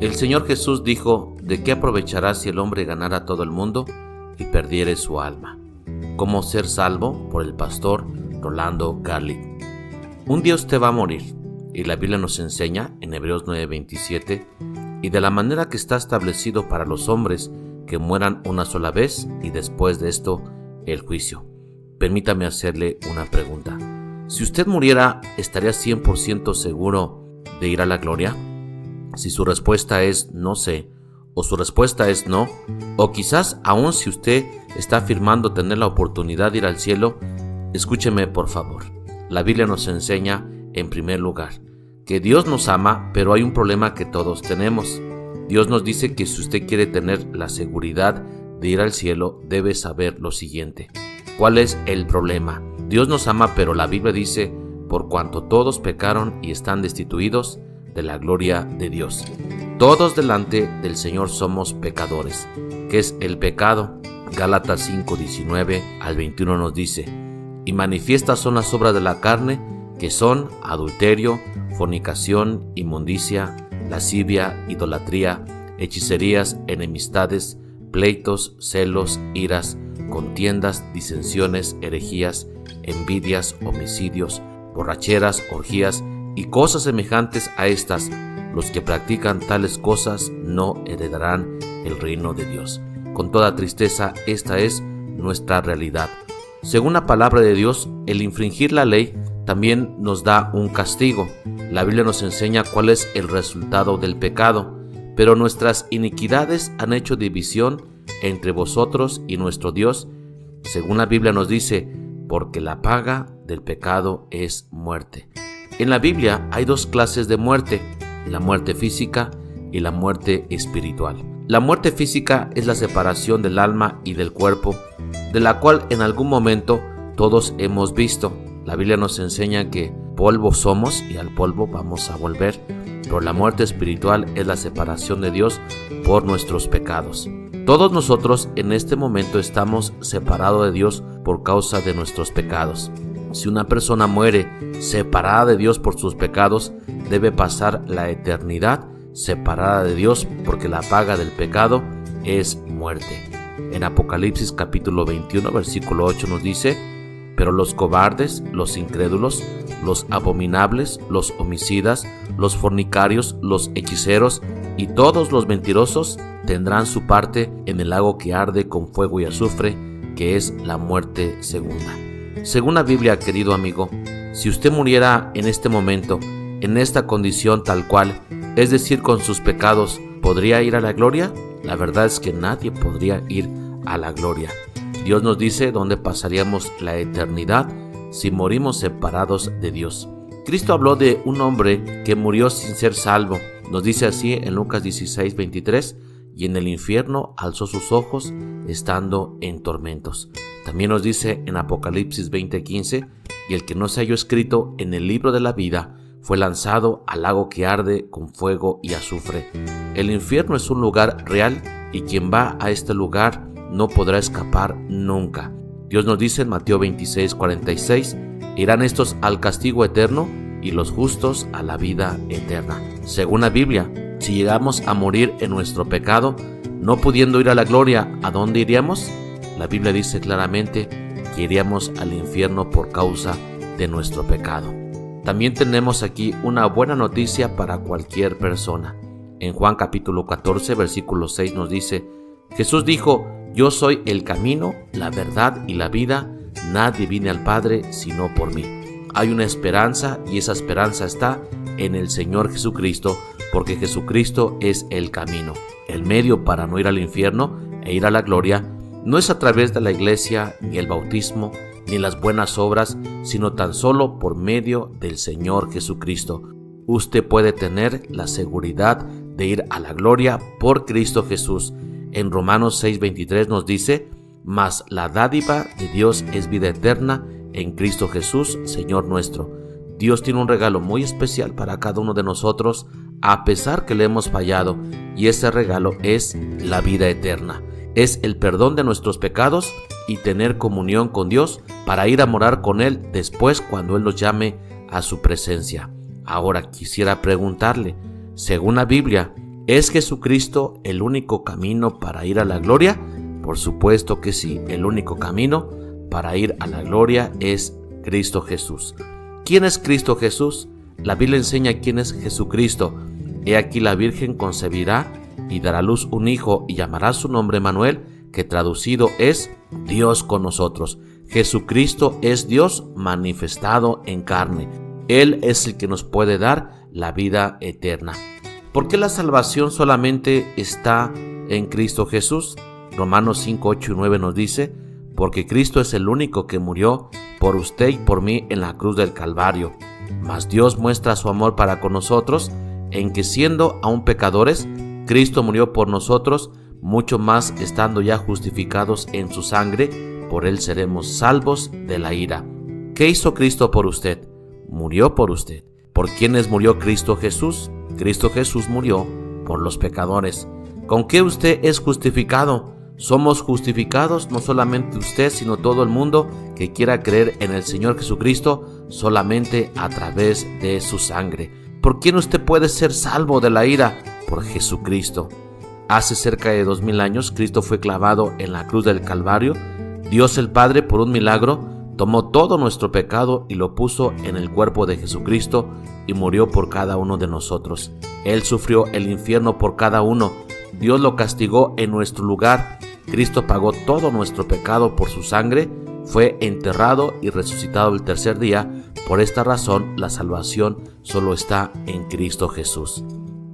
El Señor Jesús dijo: ¿de qué aprovechará si el hombre ganara todo el mundo y perdiere su alma? ¿Cómo ser salvo? Por el pastor Rolando Garlic. Un día usted va a morir, y la Biblia nos enseña en Hebreos 9:27, y de la manera que está establecido para los hombres que mueran una sola vez, y después de esto el juicio. Permítame hacerle una pregunta. Si usted muriera, ¿estaría 100% seguro de ir a la gloria? Si su respuesta es no sé, o su respuesta es no, o quizás aún si usted está afirmando tener la oportunidad de ir al cielo, escúcheme por favor. La Biblia nos enseña, en primer lugar, que Dios nos ama, pero hay un problema que todos tenemos. Dios nos dice que si usted quiere tener la seguridad de ir al cielo, debe saber lo siguiente. ¿Cuál es el problema? Dios nos ama, pero la Biblia dice: por cuanto todos pecaron y están destituidos de la gloria de Dios. Todos delante del Señor somos pecadores. ¿Qué es el pecado? Gálatas 5:19 al 21 nos dice: y manifiestas son las obras de la carne, que son adulterio, fornicación, inmundicia, lascivia, idolatría, hechicerías, enemistades, pleitos, celos, iras, contiendas, disensiones, herejías, envidias, homicidios, borracheras, orgías y cosas semejantes a estas. Los que practican tales cosas no heredarán el reino de Dios. Con toda tristeza, esta es nuestra realidad. Según la palabra de Dios, el infringir la ley también nos da un castigo. La Biblia nos enseña cuál es el resultado del pecado, pero nuestras iniquidades han hecho división entre vosotros y nuestro Dios. Según la Biblia nos dice: porque la paga del pecado es muerte. En la Biblia hay dos clases de muerte: la muerte física y la muerte espiritual. La muerte física es la separación del alma y del cuerpo, de la cual en algún momento todos hemos visto. La Biblia nos enseña que polvo somos y al polvo vamos a volver, pero la muerte espiritual es la separación de Dios por nuestros pecados. Todos nosotros en este momento estamos separados de Dios por causa de nuestros pecados. Si una persona muere separada de Dios por sus pecados, debe pasar la eternidad separada de Dios, porque la paga del pecado es muerte. En Apocalipsis capítulo 21, versículo 8 nos dice: pero los cobardes, los incrédulos, los abominables, los homicidas, los fornicarios, los hechiceros y todos los mentirosos tendrán su parte en el lago que arde con fuego y azufre, que es la muerte segunda. Según la Biblia, querido amigo, si usted muriera en este momento, en esta condición tal cual, es decir, con sus pecados, ¿podría ir a la gloria? La verdad es que nadie podría ir a la gloria. Dios nos dice dónde pasaríamos la eternidad si morimos separados de Dios. Cristo habló de un hombre que murió sin ser salvo. Nos dice así en Lucas 16:23: y en el infierno alzó sus ojos estando en tormentos. También nos dice en Apocalipsis 20:15: y el que no se halló escrito en el libro de la vida fue lanzado al lago que arde con fuego y azufre. El infierno es un lugar real y quien va a este lugar no podrá escapar nunca. Dios nos dice en Mateo 26:46: irán estos al castigo eterno y los justos a la vida eterna. Según la Biblia, si llegamos a morir en nuestro pecado, no pudiendo ir a la gloria, ¿a dónde iríamos? La Biblia dice claramente que iríamos al infierno por causa de nuestro pecado. También tenemos aquí una buena noticia para cualquier persona. En Juan capítulo 14, versículo 6 nos dice: Jesús dijo: yo soy el camino, la verdad y la vida. Nadie viene al Padre sino por mí. Hay una esperanza y esa esperanza está en el Señor Jesucristo, porque Jesucristo es el camino. El medio para no ir al infierno e ir a la gloria no es a través de la iglesia, ni el bautismo, ni las buenas obras, sino tan solo por medio del Señor Jesucristo. Usted puede tener la seguridad de ir a la gloria por Cristo Jesús. En Romanos 6:23 nos dice: mas la dádiva de Dios es vida eterna en Cristo Jesús, Señor nuestro. Dios tiene un regalo muy especial para cada uno de nosotros, a pesar que le hemos fallado, y ese regalo es la vida eterna. Es el perdón de nuestros pecados y tener comunión con Dios para ir a morar con Él después cuando Él nos llame a su presencia. Ahora quisiera preguntarle, según la Biblia, ¿Es Jesucristo el único camino para ir a la gloria? Por supuesto que sí, el único camino para ir a la gloria es Cristo Jesús. ¿Quién es Cristo Jesús? La Biblia enseña quién es Jesucristo. He aquí la Virgen concebirá y dará a luz un hijo y llamará su nombre Emmanuel, que traducido es Dios con nosotros. Jesucristo es Dios manifestado en carne. Él es el que nos puede dar la vida eterna. ¿Por qué la salvación solamente está en Cristo Jesús? Romanos 5, 8 y 9 nos dice: porque Cristo es el único que murió por usted y por mí en la cruz del Calvario. Mas Dios muestra su amor para con nosotros en que, siendo aún pecadores, Cristo murió por nosotros. Mucho más, estando ya justificados en su sangre, por él seremos salvos de la ira. ¿Qué hizo Cristo por usted? Murió por usted. ¿Por quiénes murió Cristo Jesús? Cristo Jesús murió por los pecadores. ¿Con qué usted es justificado? Somos justificados no solamente usted, sino todo el mundo que quiera creer en el Señor Jesucristo, solamente a través de su sangre. ¿Por quién usted puede ser salvo de la ira? Por Jesucristo. Hace cerca de 2000 años, Cristo fue clavado en la cruz del Calvario. Dios el Padre, por un milagro, tomó todo nuestro pecado y lo puso en el cuerpo de Jesucristo y murió por cada uno de nosotros. Él sufrió el infierno por cada uno. Dios lo castigó en nuestro lugar. Cristo pagó todo nuestro pecado por su sangre, fue enterrado y resucitado el tercer día. Por esta razón, la salvación solo está en Cristo Jesús.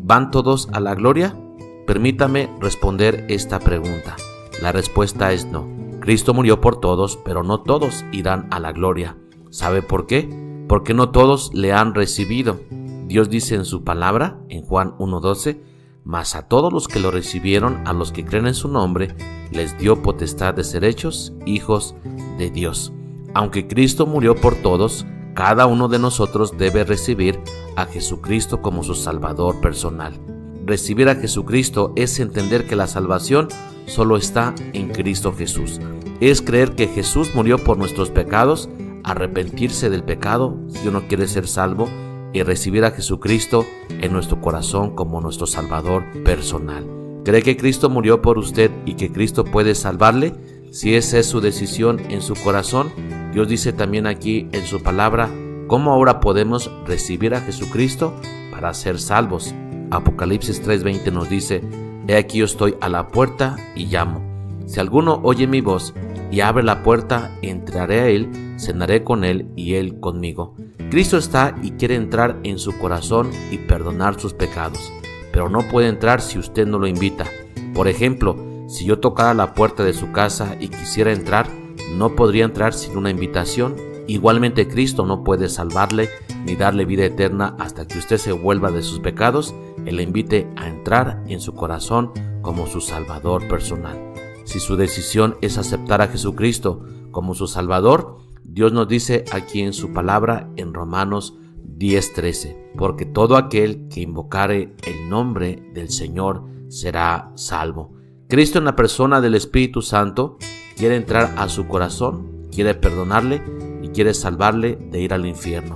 ¿Van todos a la gloria? Permítame responder esta pregunta. La respuesta es no. Cristo murió por todos, pero no todos irán a la gloria. ¿Sabe por qué? Porque no todos le han recibido. Dios dice en su palabra, en Juan 1:12, mas a todos los que lo recibieron, a los que creen en su nombre, les dio potestad de ser hechos hijos de Dios. Aunque Cristo murió por todos, cada uno de nosotros debe recibir a Jesucristo como su Salvador personal. Recibir a Jesucristo es entender que la salvación solo está en Cristo Jesús. Es creer que Jesús murió por nuestros pecados, arrepentirse del pecado si uno quiere ser salvo, y recibir a Jesucristo en nuestro corazón como nuestro Salvador personal. ¿Cree que Cristo murió por usted y que Cristo puede salvarle? Si esa es su decisión en su corazón, Dios dice también aquí en su palabra cómo ahora podemos recibir a Jesucristo para ser salvos. Apocalipsis 3:20 nos dice: he aquí yo estoy a la puerta y llamo. Si alguno oye mi voz y abre la puerta, entraré a él, cenaré con él y él conmigo. Cristo está y quiere entrar en su corazón y perdonar sus pecados, pero no puede entrar si usted no lo invita. Por ejemplo, si yo tocara la puerta de su casa y quisiera entrar, no podría entrar sin una invitación. Igualmente, Cristo no puede salvarle ni darle vida eterna hasta que usted se vuelva de sus pecados y le invite a entrar en su corazón como su Salvador personal. Si su decisión es aceptar a Jesucristo como su Salvador, Dios nos dice aquí en su palabra en Romanos 10:13, porque todo aquel que invocare el nombre del Señor será salvo. Cristo, en la persona del Espíritu Santo, quiere entrar a su corazón, quiere perdonarle y quiere salvarle de ir al infierno.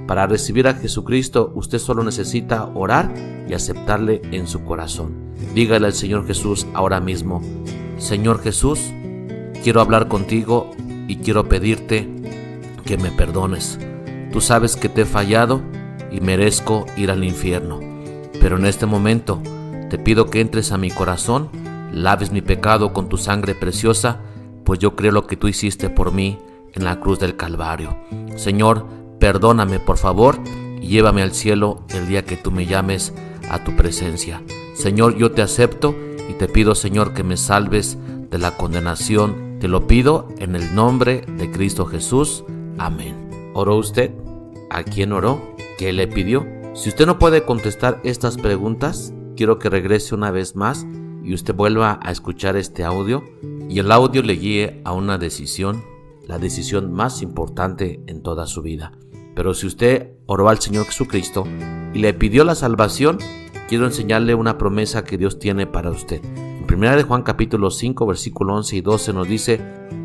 Para recibir a Jesucristo, usted solo necesita orar y aceptarle en su corazón. Dígale al Señor Jesús ahora mismo: Señor Jesús, quiero hablar contigo y quiero pedirte que me perdones. Tú sabes que te he fallado y merezco ir al infierno, pero en este momento te pido que entres a mi corazón, laves mi pecado con tu sangre preciosa, pues yo creo lo que tú hiciste por mí en la cruz del Calvario. Señor, perdóname por favor y llévame al cielo el día que tú me llames a tu presencia. Señor, yo te acepto y te pido, Señor, que me salves de la condenación. Te lo pido en el nombre de Cristo Jesús. Amén. ¿Oró usted? ¿A quién oró? ¿Qué le pidió? Si usted no puede contestar estas preguntas, quiero que regrese una vez más y usted vuelva a escuchar este audio y el audio le guíe a una decisión, la decisión más importante en toda su vida. Pero si usted oró al Señor Jesucristo y le pidió la salvación, quiero enseñarle una promesa que Dios tiene para usted. En 1 de Juan capítulo 5, versículo 11 y 12 nos dice: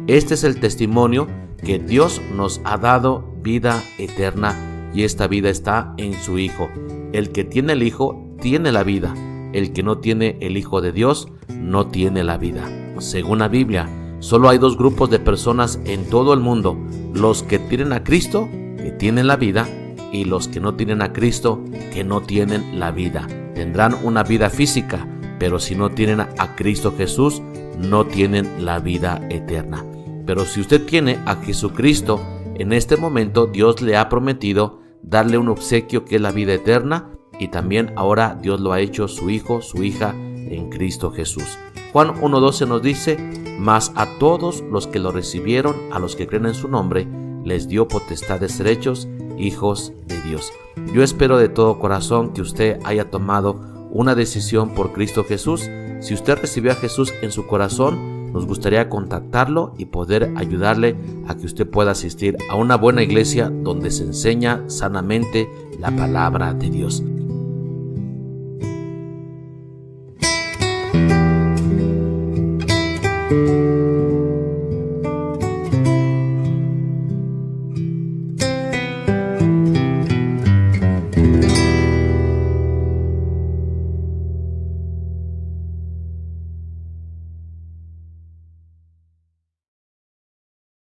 este es el testimonio que Dios nos ha dado vida eterna y esta vida está en su Hijo. El que tiene el Hijo tiene la vida. el que no tiene el Hijo de Dios no tiene la vida. Según la Biblia, solo hay dos grupos de personas en todo el mundo: los que tienen a Cristo, que tienen la vida, y los que no tienen a Cristo, que no tienen la vida. Tendrán una vida física, pero si no tienen a Cristo Jesús, no tienen la vida eterna. Pero si usted tiene a Jesucristo, en este momento Dios le ha prometido darle un obsequio que es la vida eterna, y también ahora Dios lo ha hecho su hijo, su hija en Cristo Jesús. Juan 1:12 nos dice: mas a todos los que lo recibieron, a los que creen en su nombre, les dio potestad de ser hechos hijos de Dios. Yo espero de todo corazón que usted haya tomado una decisión por Cristo Jesús. Si usted recibió a Jesús en su corazón, nos gustaría contactarlo y poder ayudarle a que usted pueda asistir a una buena iglesia donde se enseña sanamente la palabra de Dios.